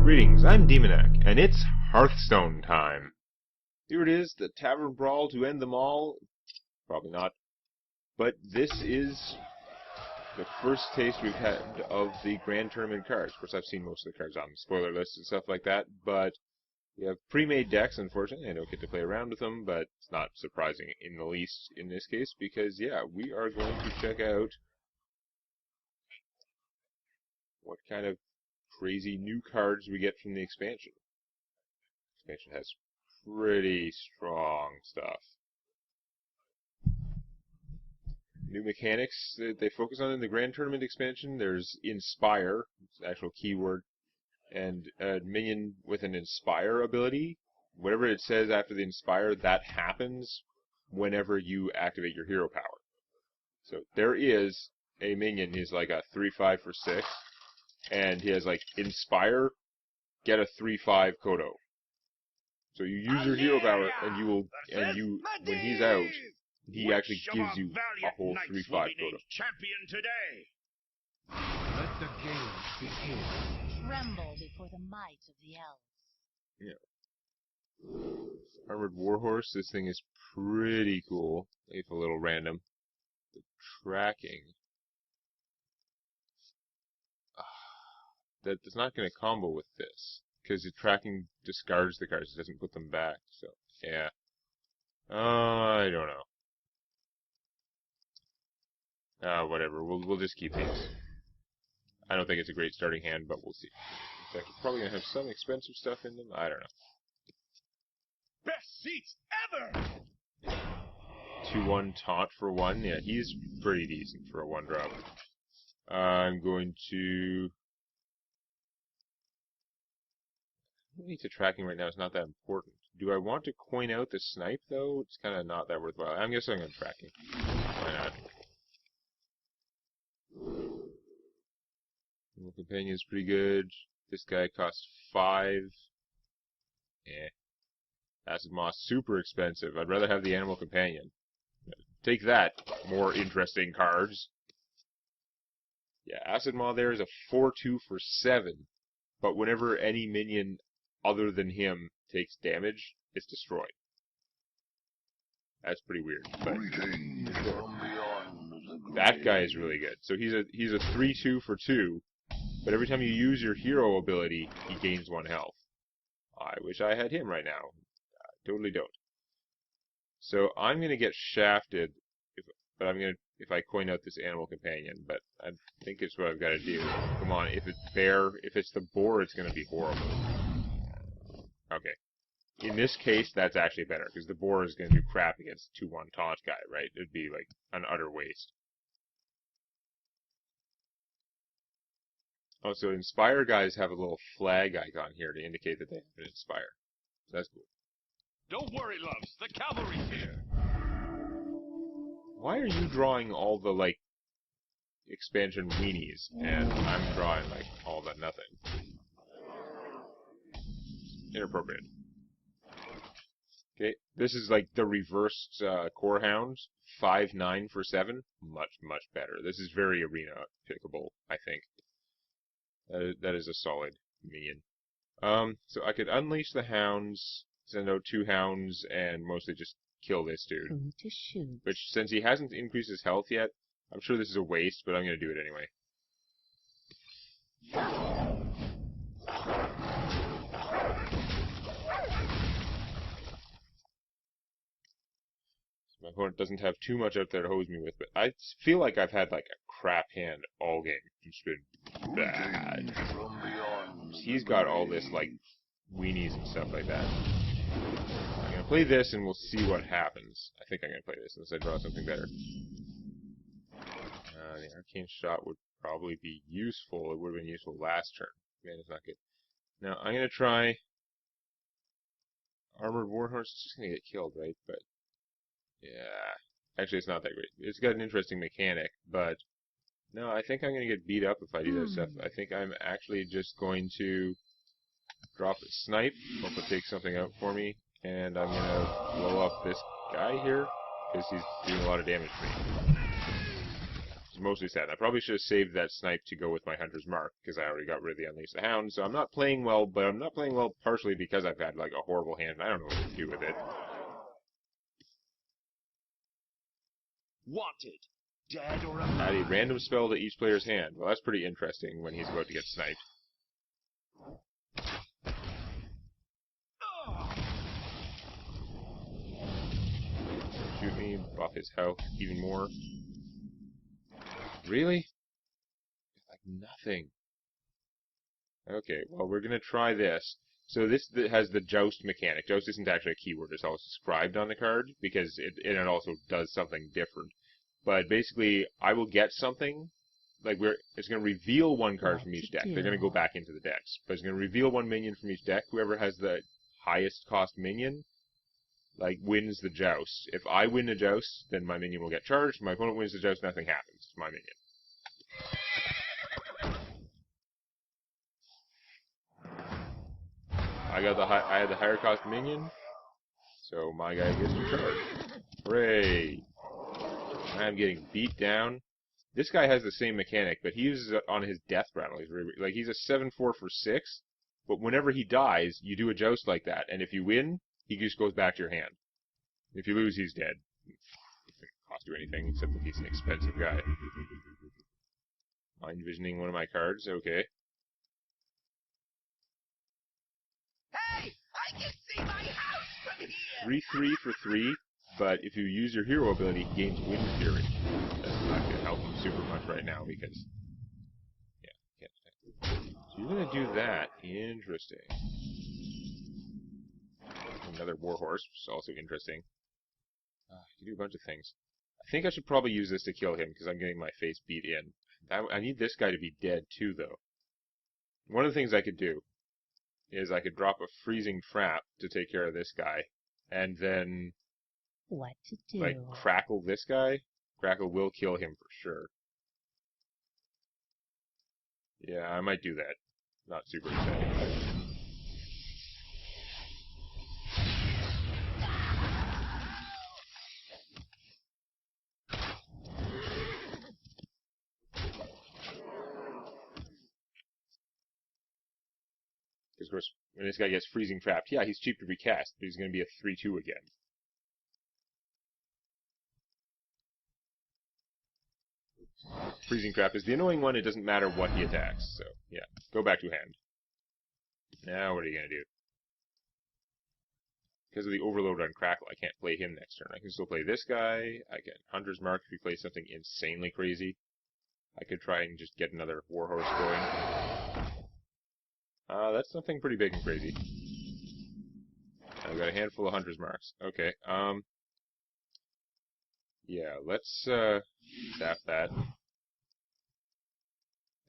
Greetings, I'm Demonac, and it's Hearthstone time. Here it is, the Tavern Brawl to end them all. Probably not. But this is the first taste we've had of the Grand Tournament cards. Of course, I've seen most of the cards on the spoiler list and stuff like that, but we have pre-made decks, unfortunately. I don't get to play around with them, but it's not surprising in the least in this case, because, yeah, we are going to check out what kind of crazy new cards we get from the expansion. The expansion has pretty strong stuff. New mechanics that they focus on in the Grand Tournament expansion. There's Inspire, it's an actual keyword, and a minion with an Inspire ability. Whatever it says after the Inspire, that happens whenever you activate your hero power. So there is a minion, he's like a 3/5 for 6, and he has like Inspire, get a 3/5 Kodo. So you use your hero power, and when he's out, he actually gives you a whole 3/5 Kodo. Champion today. Let the games begin. Tremble before the might of the elves. Yeah. Armored Warhorse, this thing is pretty cool, if a little random. The tracking. That's not going to combo with this, because the tracking discards the cards, it doesn't put them back, so, yeah. I don't know. Whatever, we'll just keep these. I don't think it's a great starting hand, but we'll see. In fact, we're probably going to have some expensive stuff in them, I don't know. Best seats ever. 2/1 taunt for 1, yeah, he's pretty decent for a 1-drop. I'm going to... Maybe to tracking right now is not that important. Do I want to coin out the snipe, though? It's kind of not that worthwhile. I'm guessing I'm going to tracking. Why not? Animal Companion's pretty good. This guy costs 5. Eh. Acid Moss, super expensive. I'd rather have the Animal Companion. Take that, more interesting cards. Yeah, Acid Maw there is a 4/2 for 7. But whenever any minion other than him takes damage, it's destroyed. That's pretty weird. But that guy is really good. So he's a 3/2 for 2, but every time you use your hero ability, he gains 1 health. I wish I had him right now. I totally don't. So I'm gonna get shafted, if I coin out this Animal Companion, but I think it's what I've got to do. Come on, if it's the boar, it's gonna be horrible. Okay. In this case, that's actually better, because the boar is going to do crap against the 2/1 taunt guy, right? It'd be like an utter waste. Also, Inspire guys have a little flag icon here to indicate that they have an Inspire. So that's cool. Don't worry, loves. The cavalry's here. Why are you drawing all the, like, expansion weenies, and I'm drawing, like, all the nothing? Inappropriate. Okay, this is like the reversed Core Hounds, 5/9 for 7. Much, much better. This is very arena pickable, I think. That is a solid minion. So I could unleash the hounds, send out 2 hounds, and mostly just kill this dude. Who to shoot? Which, since he hasn't increased his health yet, I'm sure this is a waste, but I'm going to do it anyway. My opponent doesn't have too much out there to hose me with, but I feel like I've had like a crap hand all game. It's been bad. He's got all this like weenies and stuff like that. I'm gonna play this and we'll see what happens. I think I'm gonna play this unless I draw something better. The Arcane Shot would probably be useful. It would have been useful last turn. Man, it's not good. Now I'm gonna try Armored Warhorse. It's just gonna get killed, right? But yeah, actually it's not that great. It's got an interesting mechanic, but no, I think I'm going to get beat up if I do that stuff. I think I'm actually just going to drop a snipe, hope it takes something out for me, and I'm going to blow up this guy here, because he's doing a lot of damage to me. is mostly sad. I probably should have saved that snipe to go with my Hunter's Mark, because I already got rid of the Unleash the Hound, so I'm not playing well, but I'm not playing well partially because I've had, like, a horrible hand, and I don't know what to do with it. Wanted. Dead or alive. Add a random spell to each player's hand. Well, that's pretty interesting when he's about to get sniped. Shoot me, buff his health even more. Really? Like nothing. Okay, well, we're gonna try this. So this has the Joust mechanic. Joust isn't actually a keyword, it's always described on the card, because it also does something different. But basically, I will get something, like it's gonna reveal one card from each deck. They're gonna go back into the decks. But it's gonna reveal one minion from each deck. Whoever has the highest cost minion, like, wins the Joust. If I win the Joust, then my minion will get charged. If my opponent wins the Joust, nothing happens. It's my minion. I had the higher cost minion, so my guy gets to charge. Hooray! I'm getting beat down. This guy has the same mechanic, but he uses it on his death rattle. He's a 7/4 for 6, but whenever he dies, you do a Joust like that, and if you win, he just goes back to your hand. If you lose, he's dead. It doesn't cost you anything, except that he's an expensive guy. Mind visioning one of my cards, okay. Hey! I can see my house from here! 3/3 for 3, but if you use your hero ability, he gains Wind Fury. That's not going to help him super much right now, because... yeah, can't attack. So you're going to do that. Interesting. Another Warhorse, which is also interesting. You can do a bunch of things. I think I should probably use this to kill him, because I'm getting my face beat in. I need this guy to be dead, too, though. One of the things I could do is I could drop a Freezing Trap to take care of this guy, and then, What to do? like, Crackle this guy. Crackle will kill him for sure. Yeah, I might do that. Not super excited. Because, of course, when this guy gets Freezing Trapped, yeah, he's cheap to recast, but he's going to be a 3/2 again. Freezing Trap is the annoying one, it doesn't matter what he attacks, so, yeah. Go back to hand. Now, what are you going to do? Because of the overload on Crackle, I can't play him next turn. I can still play this guy, I can Hunter's Mark if he plays something insanely crazy. I could try and just get another Warhorse going. That's something pretty big and crazy. I've got a handful of Hunter's Marks. Okay, yeah, let's, tap that.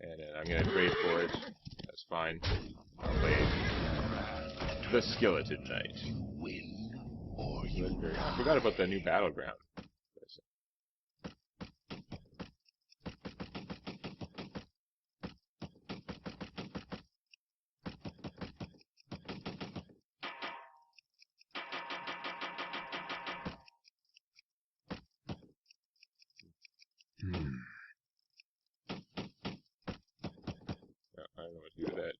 And then I'm gonna trade for it. That's fine. I'll play the Skeleton Knight. Win or you I forgot about the new Battleground. I don't know what to do with that.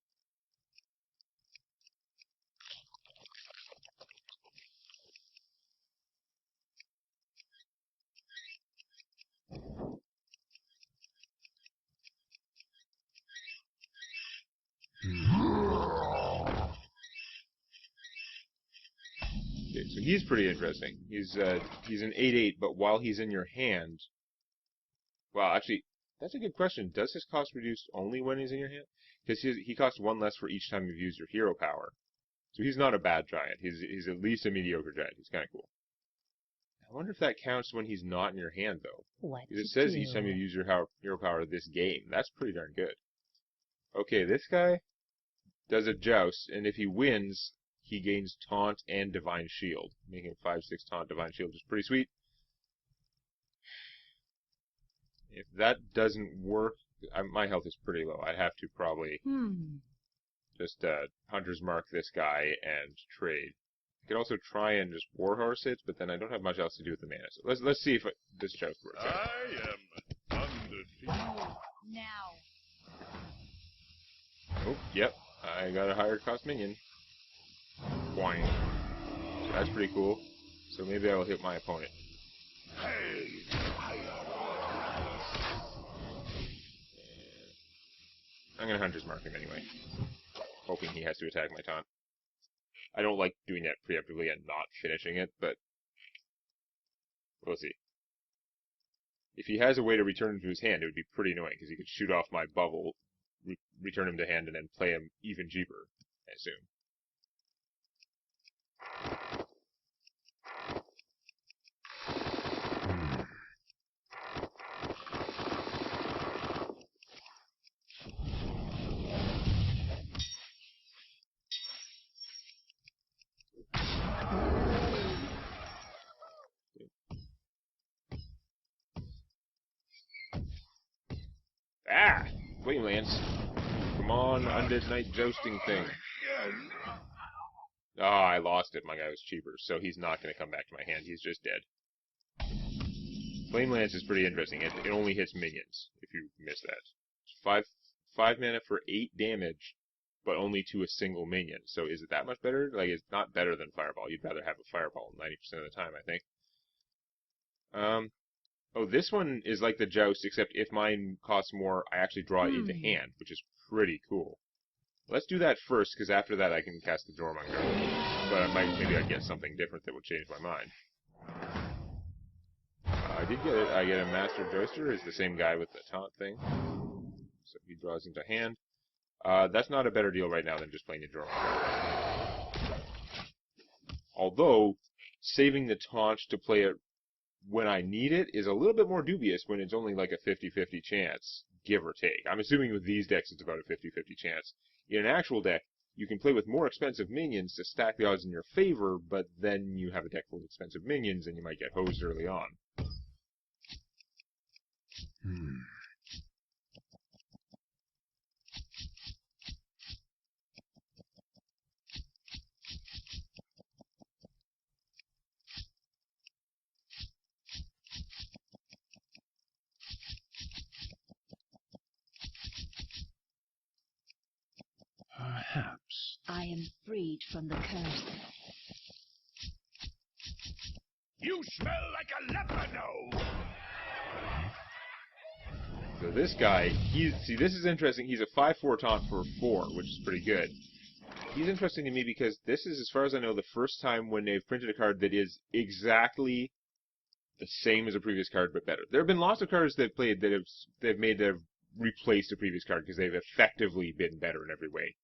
Okay, so he's pretty interesting. He's an 8/8, but while he's in your hand... Well, actually, that's a good question. Does his cost reduce only when he's in your hand? Because he costs 1 less for each time you've used your hero power. So he's not a bad giant. He's at least a mediocre giant. He's kind of cool. I wonder if that counts when he's not in your hand, though. What Because it to says do? each time you use your hero power this game. That's pretty darn good. Okay, this guy does a Joust, and if he wins, he gains Taunt and Divine Shield. Making 5/6 Taunt, Divine Shield is pretty sweet. If that doesn't work, my health is pretty low. I'd have to probably just Hunter's Mark this guy and trade. I could also try and just Warhorse it, but then I don't have much else to do with the mana. So let's see if this Joust works out. I am Now. Oh, yep. I got a higher cost minion. Boing. So that's pretty cool. So maybe I will hit my opponent. I'm gonna Hunter's Mark him anyway. Hoping he has to attack my taunt. I don't like doing that preemptively and not finishing it, but we'll see. If he has a way to return him to his hand, it would be pretty annoying, because he could shoot off my bubble, return him to hand, and then play him even cheaper, I assume. Ah! Flame Lance. Come on, Undead Knight jousting thing. Ah, oh, I lost it. My guy was cheaper, so he's not going to come back to my hand. He's just dead. Flame Lance is pretty interesting. It only hits minions, if you miss that. 5 mana for 8 damage, but only to a single minion. So is it that much better? Like, it's not better than Fireball. You'd rather have a Fireball 90% of the time, I think. Oh, this one is like the Joust, except if mine costs more, I actually draw it into hand, which is pretty cool. Let's do that first, because after that I can cast the Dormonger. But maybe I'd get something different that would change my mind. I did get it. I get a Master Joister. It's the same guy with the taunt thing. So he draws into hand. That's not a better deal right now than just playing the Dormonger. Although, saving the taunt to play it when I need it is a little bit more dubious when it's only like a 50-50 chance, give or take. I'm assuming with these decks it's about a 50-50 chance. In an actual deck, you can play with more expensive minions to stack the odds in your favor, but then you have a deck full of expensive minions and you might get hosed early on. Perhaps. I am freed from the curse. You smell like a leprechaun. So this guy, see, this is interesting. He's a 5/4 taunt for 4, which is pretty good. He's interesting to me because this is, as far as I know, the first time when they've printed a card that is exactly the same as a previous card, but better. There have been lots of cards they've played that they've made to replace a previous card because they've effectively been better in every way.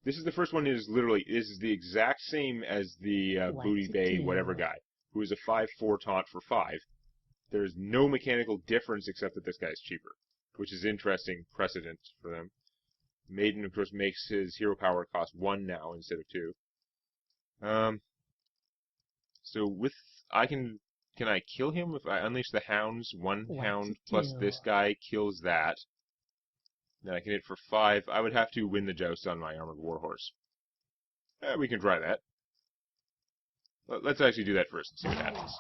This is the first one that is literally, this is the exact same as the Booty Bay whatever guy, who is a 5/4 taunt for 5. There's no mechanical difference except that this guy's cheaper, which is interesting precedent for them. Maiden, of course, makes his hero power cost 1 now instead of 2. So with, can I kill him if I unleash the hounds? 1 hound plus this guy kills that. Then I can hit for 5. I would have to win the joust on my armored warhorse. We can try that. Let's actually do that first and see what happens.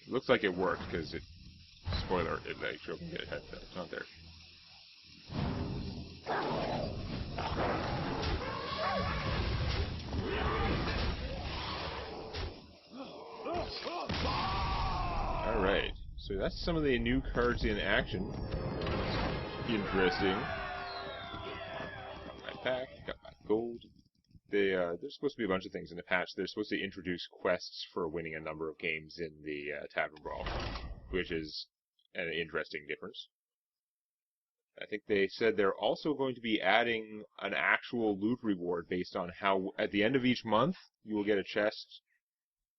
It looks like it worked because it, spoiler, it had it's not there. Alright, so that's some of the new cards in action. Interesting. Got my pack, got my gold. There's supposed to be a bunch of things in the patch. They're supposed to introduce quests for winning a number of games in the Tavern Brawl, which is an interesting difference. I think they said they're also going to be adding an actual loot reward based on how, at the end of each month, you will get a chest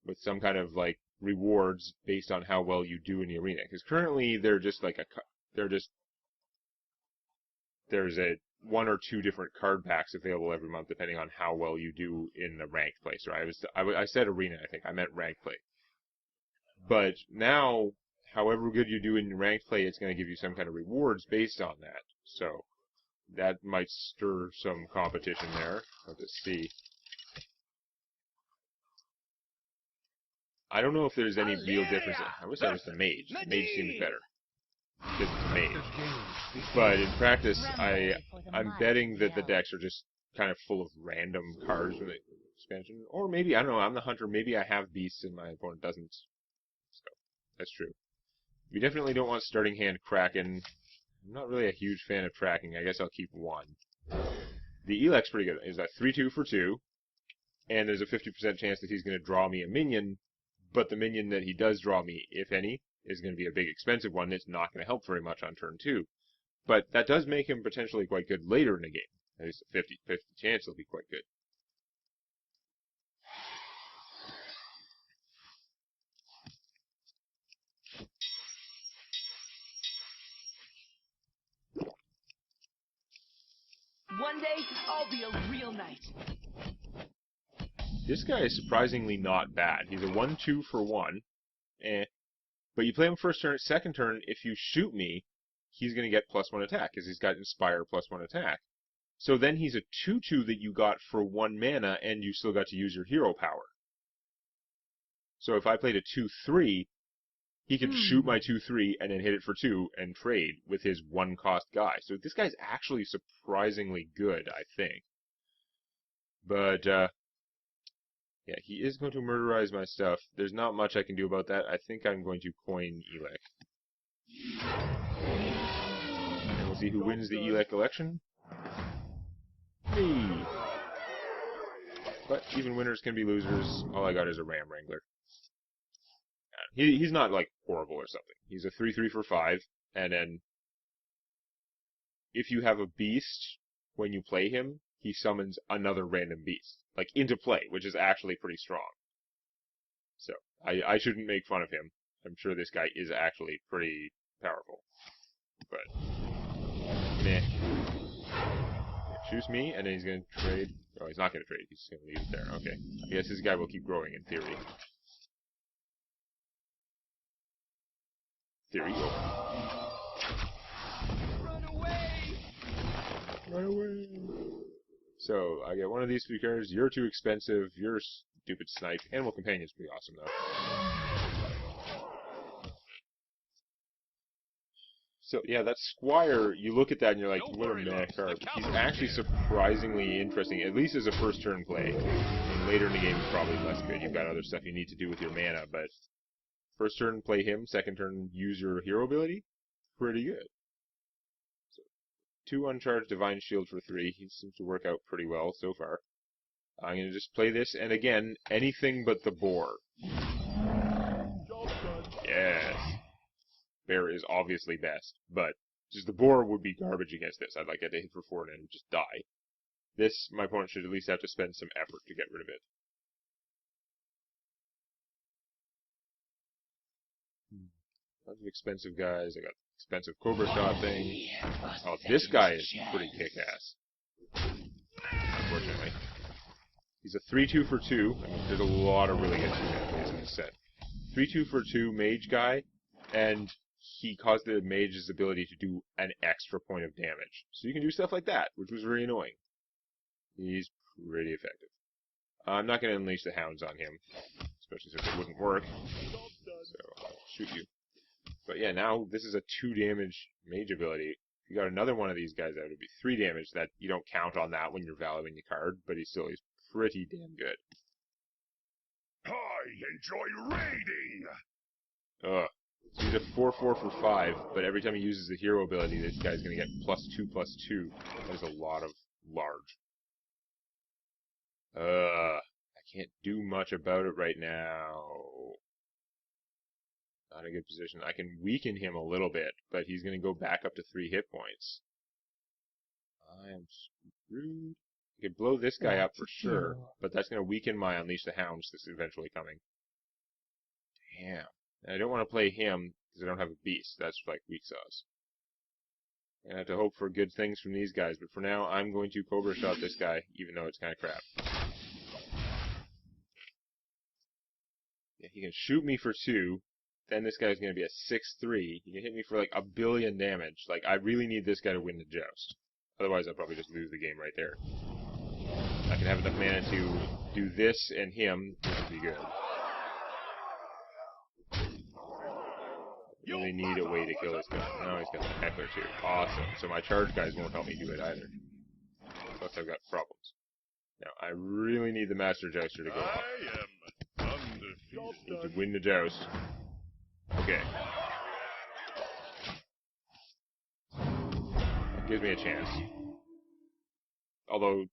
with some kind of, like, rewards based on how well you do in the arena. Because currently, they're just like there's 1 or 2 different card packs available every month depending on how well you do in the ranked play. So I said arena, I think. I meant ranked play. But now, however good you do in ranked play, it's going to give you some kind of rewards based on that. So that might stir some competition there. Let's see. I don't know if there's any real difference. I wish that was the mage. The mage seems better because it's a mage. But in practice, I'm betting that the decks are just kind of full of random cards from the expansion. Or maybe, I don't know, I'm the hunter. Maybe I have beasts and my opponent doesn't. So, that's true. We definitely don't want starting hand Kraken. I'm not really a huge fan of tracking. I guess I'll keep one. The Elec's pretty good. It's a 3-2 for 2. And there's a 50% chance that he's going to draw me a minion. But the minion that he does draw me, if any, is going to be a big expensive one that's not going to help very much on turn 2. But that does make him potentially quite good later in the game. At least a 50-50 chance he'll be quite good. One day, I'll be a real knight. This guy is surprisingly not bad. He's a 1-2 for 1. But you play him first turn. Second turn, if you shoot me, he's going to get +1 attack, because he's got Inspire +1 attack. So then he's a 2-2 that you got for 1 mana, and you still got to use your hero power. So if I played a 2-3, he could shoot my 2-3 and then hit it for 2 and trade with his 1-cost guy. So this guy's actually surprisingly good, I think. But, yeah, he is going to murderize my stuff. There's not much I can do about that. I think I'm going to coin Elec. And we'll see who wins the Elec election. Me! But even winners can be losers. All I got is a Ram Wrangler. He's not, like, horrible or something. He's a 3-3 for 5, and then if you have a beast, when you play him, he summons another random beast, like, into play, which is actually pretty strong. So, I shouldn't make fun of him. I'm sure this guy is actually pretty powerful. But, meh. Shoots me, and then he's going to trade. Oh, he's not going to trade. He's just going to leave it there. Okay. I guess this guy will keep growing in theory. Theory over. Run away! Run away! So, I get one of these 3 cards. You're too expensive. You're stupid snipe. Animal Companion's pretty awesome, though. So, yeah, that Squire, you look at that and you're like, what a meh card. He's actually surprisingly interesting, at least as a first turn play. And later in the game, it's probably less good. You've got other stuff you need to do with your mana, but first turn, play him. Second turn, use your hero ability. Pretty good. So, 2 uncharged Divine Shield for 3. He seems to work out pretty well so far. I'm going to just play this, and again, anything but the boar. Yes. Bear is obviously best, but just the boar would be garbage against this. I'd like it to hit for 4 and then just die. This, my opponent should at least have to spend some effort to get rid of it. Lots of expensive guys. I got expensive Cobra Shot thing. Oh, this guy is pretty kick-ass. Unfortunately. He's a 3-2 for 2. I mean, there's a lot of really good 2-mana plays in this set. 3-2 for 2 mage guy, and he caused the mage's ability to do an extra point of damage. So you can do stuff like that, which was very annoying. He's pretty effective. I'm not going to unleash the hounds on him, especially since it wouldn't work. So I'll shoot you. But yeah, now this is a 2 damage mage ability. If you got another one of these guys out, it would be 3 damage. That you don't count on that when you're valuing the card, but he's pretty damn good. I enjoy raiding! So he's a 4-4 for 5, but every time he uses the hero ability, this guy's going to get +2/+2. That is a lot of large. I can't do much about it right now. Not a good position. I can weaken him a little bit, but he's going to go back up to 3 hit points. I am screwed. I could blow this guy up for sure, but that's going to weaken my Unleash the Hounds that's eventually coming. Damn. And I don't want to play him because I don't have a beast. That's like weak sauce. I'm going to have to hope for good things from these guys, but for now, I'm going to Cobra Shot this guy, even though it's kind of crap. Yeah, he can shoot me for 2. Then this guy's going to be a 6-3. He can hit me for like 1 billion damage. Like, I really need this guy to win the joust. Otherwise, I'll probably just lose the game right there. I can have enough mana to do this and him, which would be good. really need a way to kill this guy. Now he's got the heckler too. Awesome. So my charge guys won't help me do it either. Plus I've got problems. Now I really need the Master Jouster to go off. I am undefeated. Need to win the joust. Okay. That gives me a chance. Although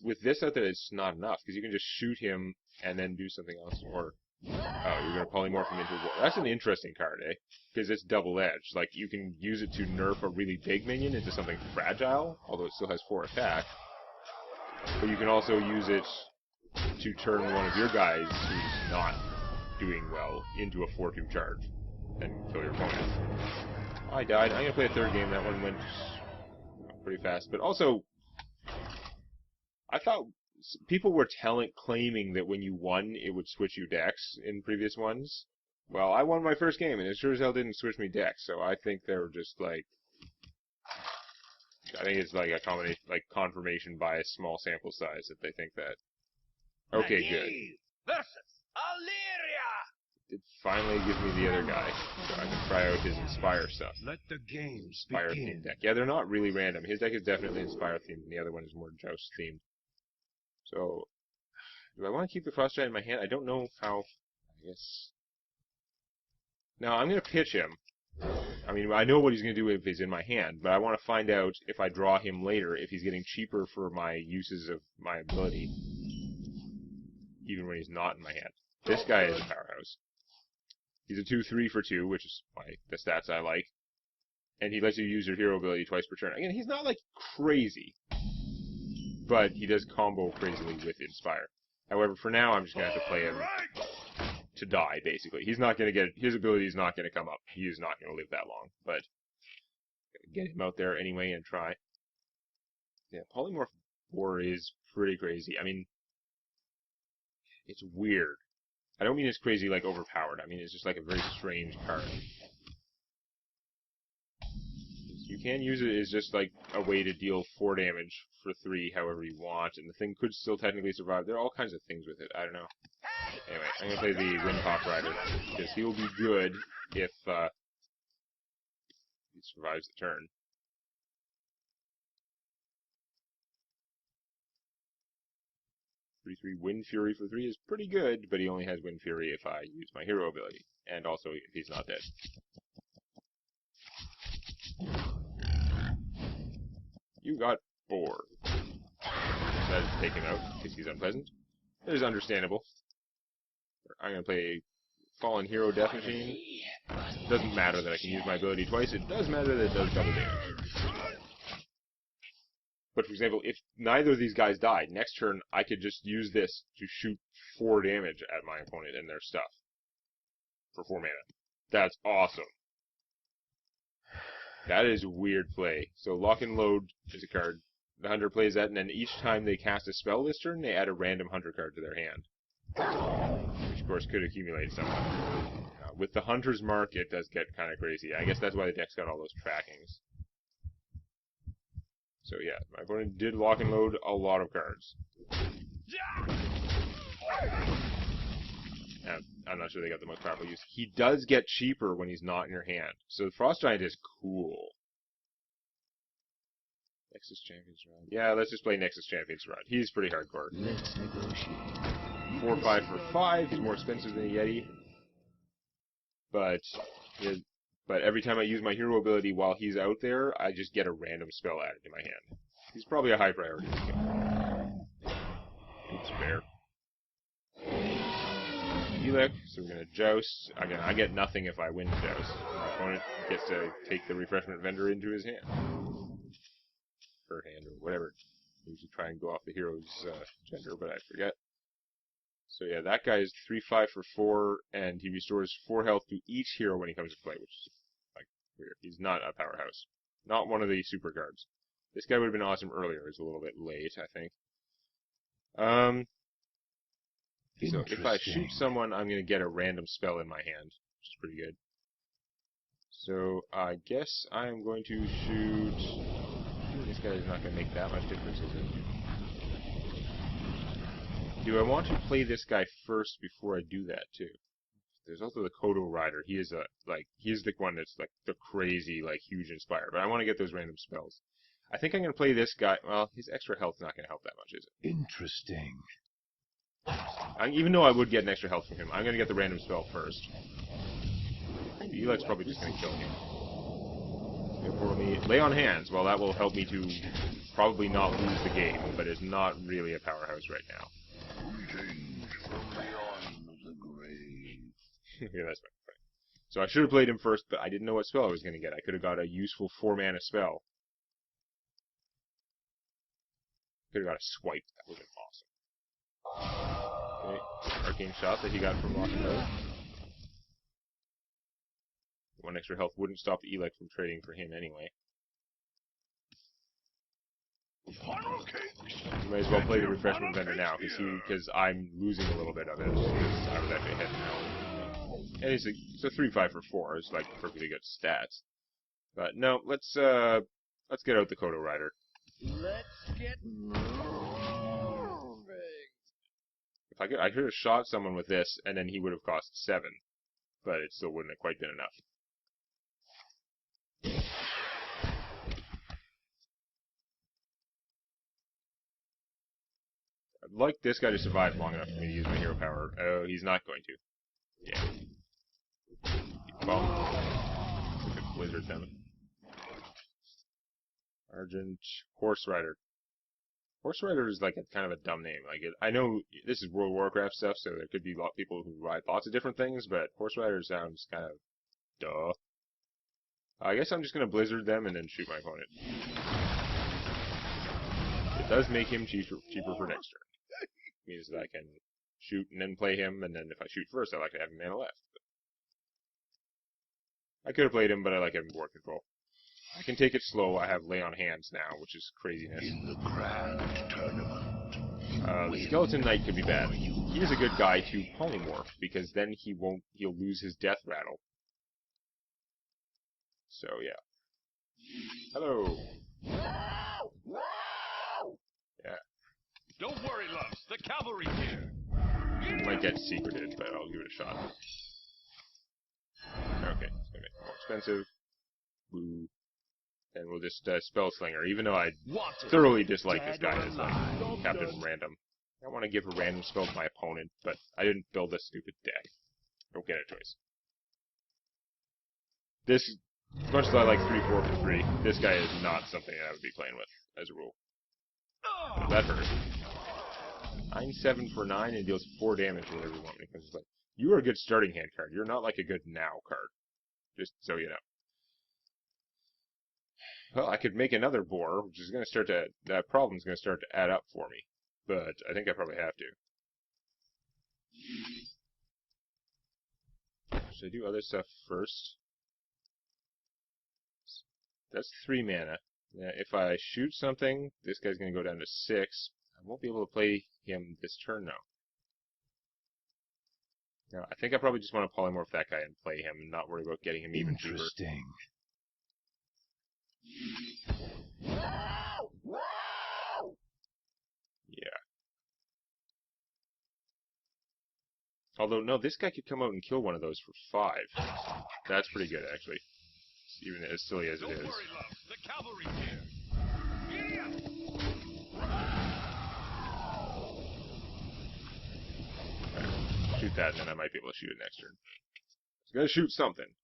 with this out there, it's not enough because you can just shoot him and then do something else. Or you're gonna polymorph him into war. That's an interesting card, eh? Because it's double-edged. Like you can use it to nerf a really big minion into something fragile, although it still has 4 attack. But you can also use it to turn one of your guys who's not doing well into a 4/2 charge and kill your opponent. I died. I'm gonna play a third game. That one went pretty fast, but also. I thought people were claiming that when you won, it would switch you decks in previous ones. Well, I won my first game, and it sure as hell didn't switch me decks, so I think they're just like... I think it's like a combination, like confirmation by a small sample size that they think that. Okay, good. Versus Illyria! It finally gives me the other guy, so I can try out his Inspire stuff. Let the games Inspire begin. themed deck. Yeah, they're not really random. His deck is definitely Inspire themed, and the other one is more Joust themed. So, do I want to keep the Frost Giant in my hand? I don't know how, I guess. Now, I'm going to pitch him. I mean, I know what he's going to do if he's in my hand, but I want to find out if I draw him later, if he's getting cheaper for my uses of my ability, even when he's not in my hand. This guy is a powerhouse. He's a 2/3 for 2, which is the stats I like. And he lets you use your hero ability twice per turn. Again, he's not, like, crazy. But he does combo crazily with Inspire. However, for now, I'm just going to have to play him to die, basically. He's not going to get... His ability is not going to come up. He is not going to live that long. But get him out there anyway and try. Yeah, Polymorph War is pretty crazy. I mean, it's weird. I don't mean it's crazy, like, overpowered. I mean, it's just, like, a very strange card. You can use it as just, like, a way to deal 4 damage for 3 however you want, and the thing could still technically survive. There are all kinds of things with it. I don't know. Anyway, I'm going to play the Windhawk Rider, because he will be good if he survives the turn. Three Wind Fury for 3 is pretty good, but he only has Wind Fury if I use my hero ability, and also if he's not dead. You got 4. That is taken out because he's unpleasant. That is understandable. I'm going to play Fallen Hero Death Machine. It doesn't matter that I can use my ability twice. It does matter that it does double damage. But for example, if neither of these guys died, next turn I could just use this to shoot 4 damage at my opponent and their stuff. For 4 mana. That's awesome. That is a weird play. So Lock and Load is a card. The Hunter plays that, and then each time they cast a spell this turn, they add a random Hunter card to their hand. Which, of course, could accumulate somewhat. With the Hunter's Mark, it does get kind of crazy. I guess that's why the deck's got all those trackings. So yeah, my opponent did Lock and Load a lot of cards. I'm not sure they got the most powerful use. He does get cheaper when he's not in your hand. So the Frost Giant is cool. Nexus Champions Run. Yeah, let's just play Nexus Champions Run. He's pretty hardcore. Let's negotiate. 4/5 for 5. He's more expensive than a Yeti. But every time I use my hero ability while he's out there, I just get a random spell added to my hand. He's probably a high priority. Oops, fair. Elec, so we're going to Joust. Again, I get nothing if I win the Joust. My opponent gets to take the Refreshment Vendor into his hand. Her hand, or whatever. I usually try and go off the hero's gender, but I forget. So yeah, that guy is 3/5 for 4, and he restores 4 health to each hero when he comes to play, which is, like, weird. He's not a powerhouse. Not one of the super cards. This guy would have been awesome earlier. It's a little bit late, I think. So if I shoot someone, I'm going to get a random spell in my hand, which is pretty good. So I guess I'm going to shoot... This guy is not going to make that much difference, is it? Do I want to play this guy first before I do that, too? There's also the Kodo Rider. He is he's the one that's like the crazy, like huge Inspire. But I want to get those random spells. I think I'm gonna play this guy. Well, his extra health's not gonna help that much, is it? Interesting. Even though I would get an extra health from him, I'm gonna get the random spell first. The Elec's probably just gonna kill him. For me, Lay on Hands. Well, that will help me to probably not lose the game, but is not really a powerhouse right now. Greetings from beyond the grave. Yeah, that's right. So I should have played him first, but I didn't know what spell I was going to get. I could have got a useful 4-mana spell. Could have got a Swipe. That would have been awesome. Okay, Arcane Shot that he got from Lock and Load. 1 extra health wouldn't stop the Elec from trading for him anyway. Funnel cakes. You might as well play the Refreshment Vendor now, because I'm losing a little bit of it, because I was actually ahead now. And it's a 3/5 for 4. It's like perfectly good stats. But no, let's get out the Kodo Rider. Let's get moving. If I could have shot someone with this, and then he would have cost 7, but it still wouldn't have quite been enough. I'd like this guy to survive long enough for me to use my hero power. Oh, he's not going to. Yeah. Bomb. Look at Blizzard them. Argent Horse Rider. Horse Rider is like kind of a dumb name. Like I know this is World of Warcraft stuff, so there could be a lot of people who ride lots of different things, but Horse Rider sounds kind of duh. I guess I'm just gonna Blizzard them and then shoot my opponent. It does make him cheaper for next turn. Means that I can shoot and then play him, and then if I shoot first, I like to have a mana left. I could have played him, but I like having board control. I can take it slow. I have Lay on Hands now, which is craziness. In the grand tournament. The Skeleton Knight could be bad. He is a good guy to polymorph, because then he'll lose his Death Rattle. So yeah. Hello. Yeah. Don't worry, loves. The cavalry's here. He might get secreted, but I'll give it a shot. Okay, it's gonna make it more expensive. Woo. And we'll just Spell Slinger, even though I thoroughly dislike this guy as like Captain Random. I want to give a random spell to my opponent, but I didn't build a stupid deck. Don't get a choice. This, as much as I like 3/4 for 3, this guy is not something I would be playing with, as a rule. That hurt. 9/7 for 9 and deals 4 damage to whatever you want when it comes to play. You are a good starting hand card. You're not like a good now card. Just so you know. Well, I could make another boar, which is going to start to... That problem's going to start to add up for me. But I think I probably have to. Should I do other stuff first? That's 3 mana. Now, if I shoot something, this guy's going to go down to 6. I won't be able to play him this turn, though. No, I think I probably just want to polymorph that guy and play him and not worry about getting him even cheaper. Interesting. Yeah. Although, no, this guy could come out and kill one of those for 5. That's pretty good, actually. Even as silly as it is. Don't worry, loves. The cavalry's here. Right. Shoot that, and then I might be able to shoot it next turn. It's gonna shoot something.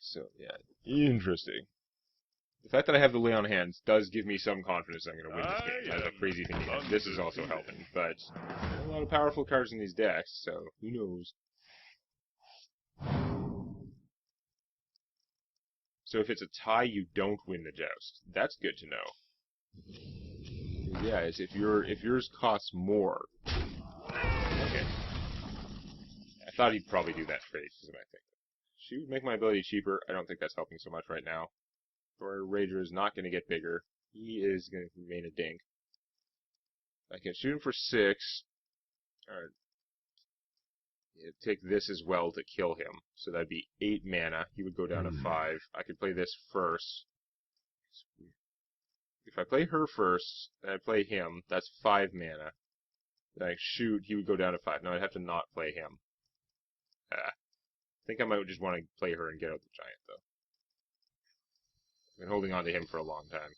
So, yeah. Interesting. The fact that I have the Lay on Hands does give me some confidence I'm going to win this game. That's a crazy thing. This is also helping, but there are a lot of powerful cards in these decks, so who knows. So if it's a tie, you don't win the joust. That's good to know. Yeah, it's if yours costs more. Okay. I thought he'd probably do that trade, is what I think. She would make my ability cheaper. I don't think that's helping so much right now. Or Rager is not going to get bigger. He is going to remain a dink. I can shoot him for 6. Alright. Take this as well to kill him. So that'd be 8 mana. He would go down to 5. I could play this first. If I play her first, and I play him, that's 5 mana. Like, shoot, he would go down to 5. No, I'd have to not play him. I think I might just want to play her and get out the giant, though. I've been holding on to him for a long time.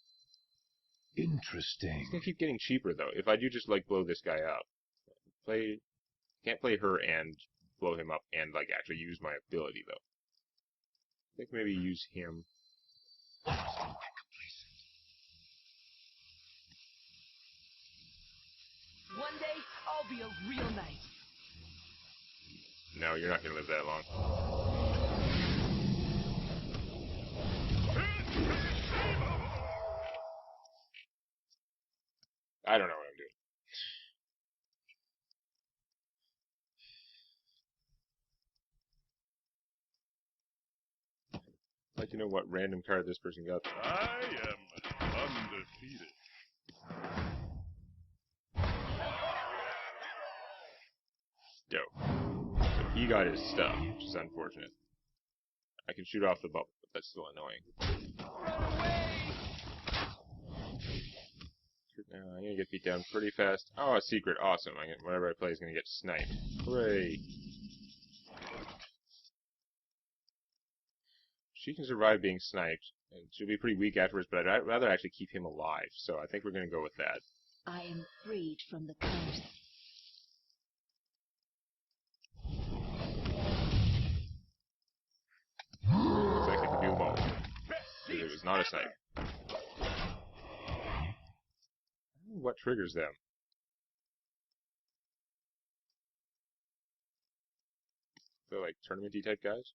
Interesting. He's gonna keep getting cheaper, though. If I do just, like, blow this guy up. Can't play her and blow him up and, like, actually use my ability, though. I think maybe use him. One day, I'll be a real knight. No, you're not gonna live that long. I don't know what I'm doing. I'd like to know what random card this person got. I am undefeated. Dope. So he got his stuff, which is unfortunate. I can shoot off the bubble, but that's still annoying. I'm gonna get beat down pretty fast. Oh, a secret. Awesome. Whatever I play is gonna get sniped. Hooray. She can survive being sniped, and she'll be pretty weak afterwards, but I'd rather actually keep him alive, so I think we're gonna go with that. I am freed from the curse. Looks like I can do them all. Because it was not a snipe. What triggers them? They're like tournament-y type guys?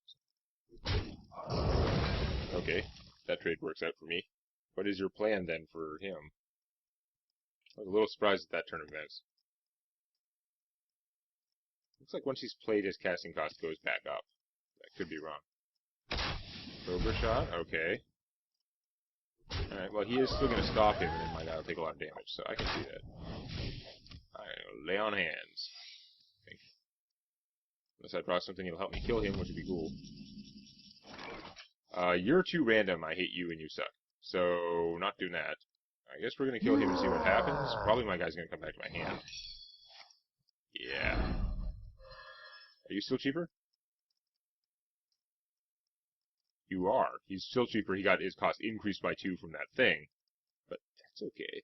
Okay, that trade works out for me. What is your plan then for him? I was a little surprised at that turn of events. Looks like once he's played, his casting cost goes back up. I could be wrong. Cobra shot? Okay. Alright, well he is still going to stop him and then might not take a lot of damage, so I can see that. Alright, lay on hands. I think. Unless I draw something that'll help me kill him, which would be cool. You're too random, I hate you and you suck. So, not doing that. I guess we're going to kill him and see what happens. Probably my guy's going to come back to my hand. Yeah. Are you still cheaper? You are. He's still cheaper. He got his cost increased by 2 from that thing. But that's okay.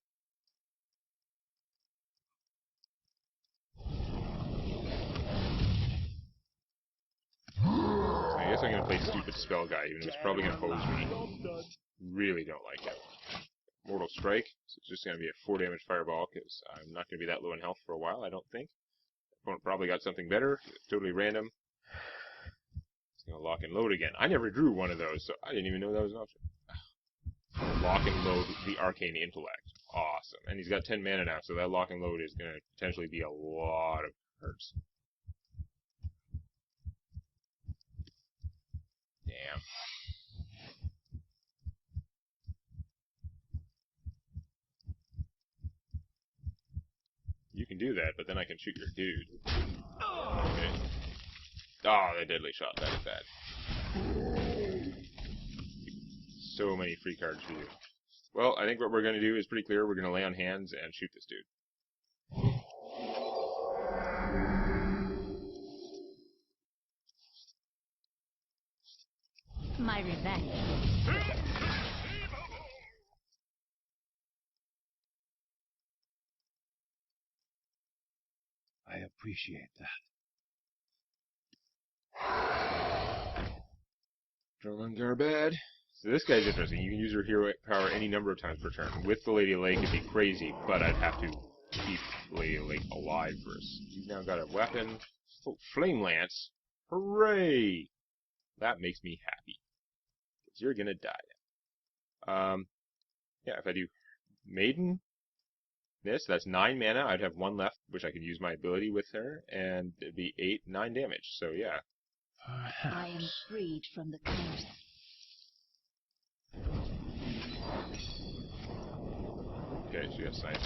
I guess I'm going to play stupid spell guy, even though he's probably going to pose me. Really don't like him. Mortal Strike. So it's just going to be a 4 damage fireball, because I'm not going to be that low in health for a while, I don't think. Opponent probably got something better. It's totally random. It's going to lock and load again. I never drew one of those, so I didn't even know that was an option. Lock and load the Arcane Intellect. Awesome. And he's got 10 mana now, so that lock and load is going to potentially be a lot of cards. Damn. You can do that, but then I can shoot your dude. Okay. Oh, the deadly shot. That is bad. So many free cards for you. Well, I think what we're going to do is pretty clear. We're going to lay on hands and shoot this dude. My revenge. I appreciate that. Drummond Garbad. So this guy's interesting. You can use your hero power any number of times per turn. With the Lady Lake, it'd be crazy, but I'd have to keep Lady Lake alive first. You've now got a weapon. Oh, Flame Lance. Hooray! That makes me happy. Because you're gonna die now. Yeah, if I do Maiden, that's 9 mana. I'd have 1 left, which I could use my ability with her, and it'd be 9 damage. So yeah. I am freed from the curse. Okay, she got sniped.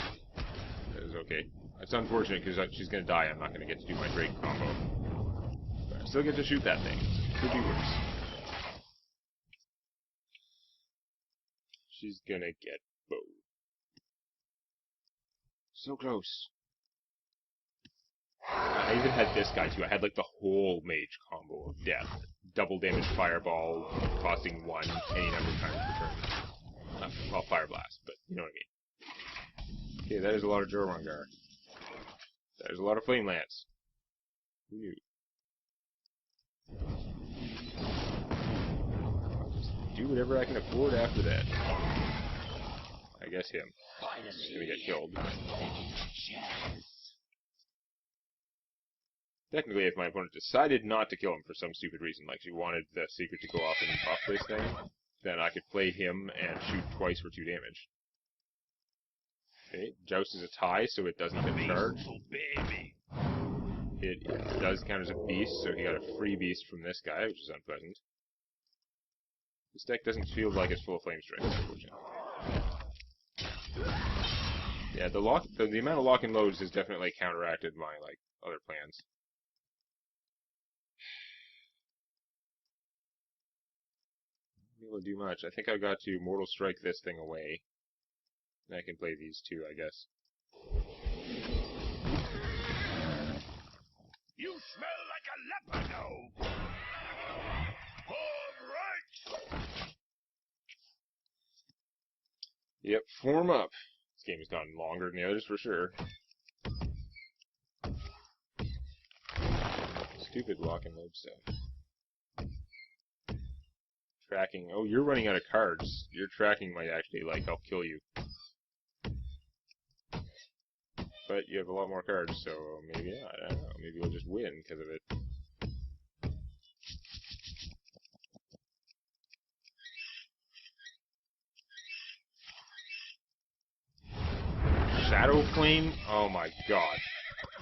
That is okay. It's unfortunate because she's going to die. I'm not going to get to do my great combo. But I still get to shoot that thing. So it could be worse. She's going to get bowed. So close. I even had this guy too. I had like the whole mage combo of death. Double damage fireball, costing 1 any number of times per turn. Well, fire blast, but you know what I mean. Okay, that is a lot of Jormungandr. That is a lot of flame lance. Who knew? I'll just do whatever I can afford after that. I guess him. He's gonna get killed. Technically, if my opponent decided not to kill him for some stupid reason, like she wanted the secret to go off and buff this thing, then I could play him and shoot twice for 2 damage. Okay, Joust is a tie, so it doesn't get charged. It does count as a beast, so he got a free beast from this guy, which is unpleasant. This deck doesn't feel like it's full of flame strikes, unfortunately. Yeah, the amount of lock and loads has definitely counteracted my other plans. Not able to do much. I think I've got to Mortal Strike this thing away. And I can play these 2, I guess. You smell like a leper gnome. All right. Yep, form up. This game has gone longer than the others for sure. Stupid lock and load stuff. Tracking. Oh, you're running out of cards. Your tracking might actually help kill you. But you have a lot more cards, so maybe not. I don't know. Maybe you'll just win because of it. Shadow Flame? Oh my god.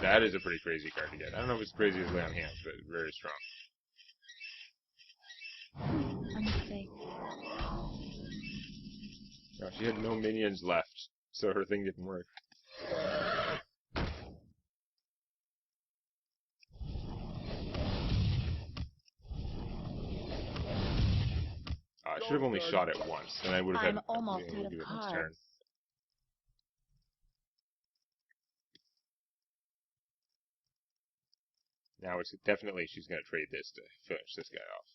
That is a pretty crazy card to get. I don't know if it's crazy as lay on hands, but it's very strong. A mistake. Oh, she had no minions left, so her thing didn't work. I should have only shot it once, then I would have had I'm almost to out of do it next cards. turn. Now it's definitely she's going to trade this to finish this guy off.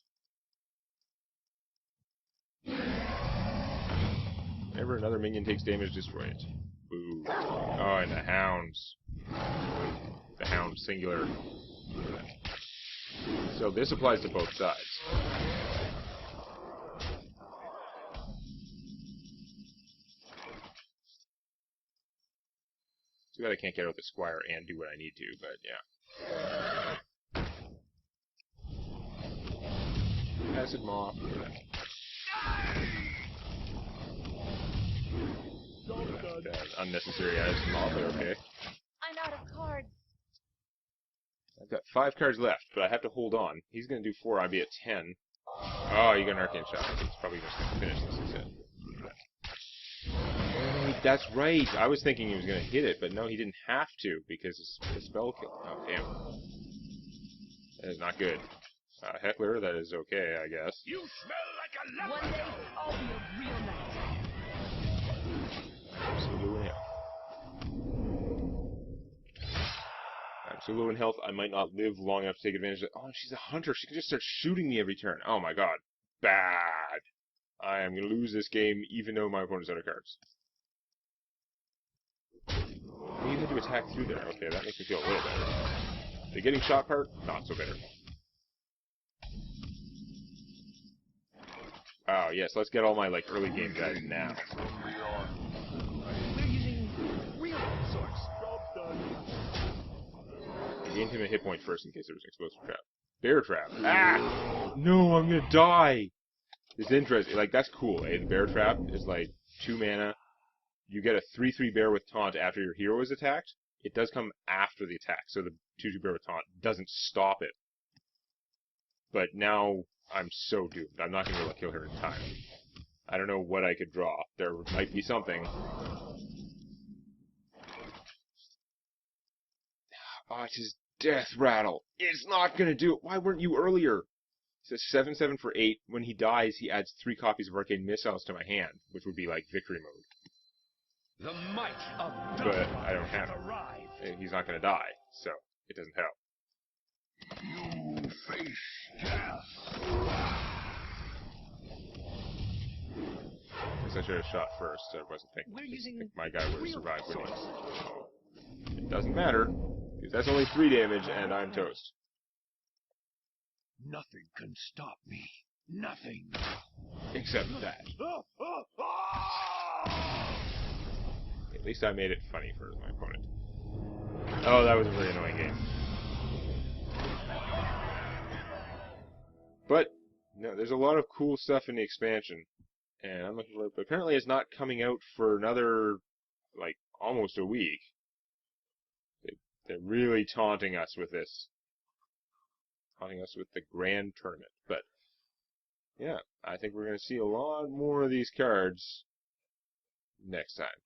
Whenever another minion takes damage, destroy it. Boo. Oh, and the hounds. The hound singular. So this applies to both sides. Too bad I can't get out the squire and do what I need to, but yeah. Acid Maw. Unnecessary Acid Maw, but okay. I'm out of cards. I've got 5 cards left, but I have to hold on. He's going to do 4, I'll be at 10. Oh, you got an Arcane Shot. He's probably going to finish this instead. Oh, that's right. I was thinking he was going to hit it, but no, he didn't have to, because the spell kill. Oh, damn. That is not good. Heckler, that is okay, I guess. You smell like a leper. One day, I'll be a real knight. I'm so low in health. I'm so low in health, I might not live long enough to take advantage of it. Oh, she's a hunter. She can just start shooting me every turn. Oh my god. Bad. I am going to lose this game, even though my opponent's out of cards. You had to attack through there. Okay, that makes me feel a little better. The getting shot part, not so better. Oh, yes, let's get all my, early game guys now. They're using real swords. I gained him a hit point first in case there was an explosive trap. Bear trap. Ah! No, I'm gonna die! It's interesting. That's cool, eh? The bear trap is 2 mana. You get a 3/3 bear with taunt after your hero is attacked. It does come after the attack, so the 2/2 bear with taunt doesn't stop it. But now I'm so doomed. I'm not going to be able to kill her in time. I don't know what I could draw. There might be something. Oh, it's his death rattle. It's not going to do it. Why weren't you earlier? It says 7/7 for 8. When he dies, he adds 3 copies of Arcane Missiles to my hand, which would be victory mode. The might of But I don't have it. arrived. And he's not going to die. So it doesn't help. You face death. Guess I should have shot first. I wasn't thinking. We're using I think my guy would have real survived with swords. me. It doesn't matter, because that's only 3 damage, and I'm toast. Nothing can stop me. Nothing. Except that. At least I made it funny for my opponent. Oh, that was a very annoying game. But, no, there's a lot of cool stuff in the expansion. And I'm looking for it, but apparently it's not coming out for another, like, almost a week. They're really taunting us with this. Taunting us with the Grand Tournament. But, yeah, I think we're going to see a lot more of these cards next time.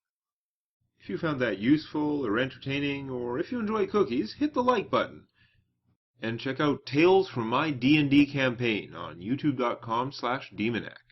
If you found that useful or entertaining, or if you enjoy cookies, hit the like button. And check out Tales from My D&D Campaign on youtube.com/Demonac.